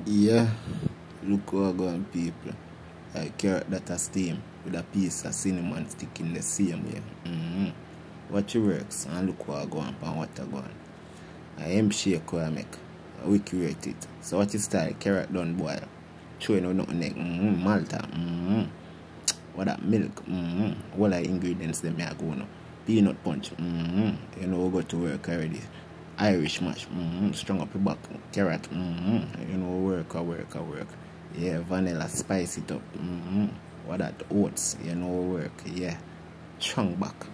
Yeah, look how going people. I carrot that a steam with a piece of cinnamon stick in the same way. Watch it works and look what I go on and what I go on. I hemp shake what I make. I will curate it. So what you style? Carrot done boil. Chewing with nothing egg. Malta. What that milk. All the ingredients them I go now. Peanut punch. You know we go to work already. Irish mash. Strong up your back. Carrot. You know work. Yeah, vanilla, spice it up. What that oats, you know work. Yeah. Chunk back.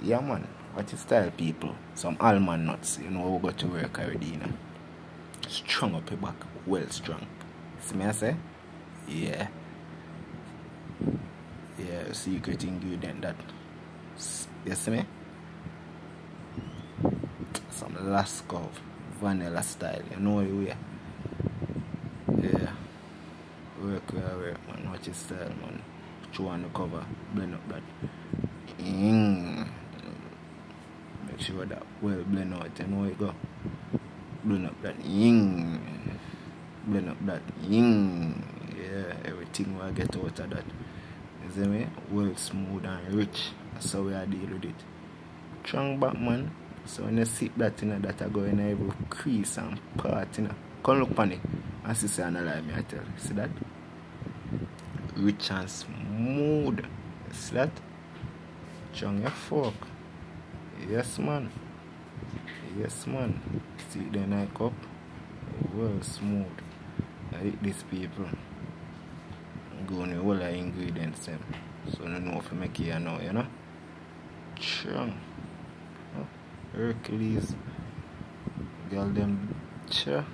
Yeah man. What you style people? Some almond nuts, you know we go to work already, you know. Strong up your back. Well strong. See me I say? Yeah. Yeah, secret ingredient that. You see me? Some Lascov vanilla style, you know the way. Yeah. Work man. Watch your style man. Chew on the cover. Blend up that. Make sure that well blend out, you know it go. Blend up that blend up that yeah, everything will get out of that. You see me? Well smooth and rich. That's how we are deal with it. Strong back man. So when you sip that you know, that I go in every crease and part, you know. Come look on it and see and lie me I tell you. See that? Rich and smooth. See that? Strong your fork. Yes man. Yes man. See it then I cup. Well smooth. I eat these people. Go on with all the ingredients them. So I don't know if I make it now, you know. Strong. Hercules. Girl them. Sure.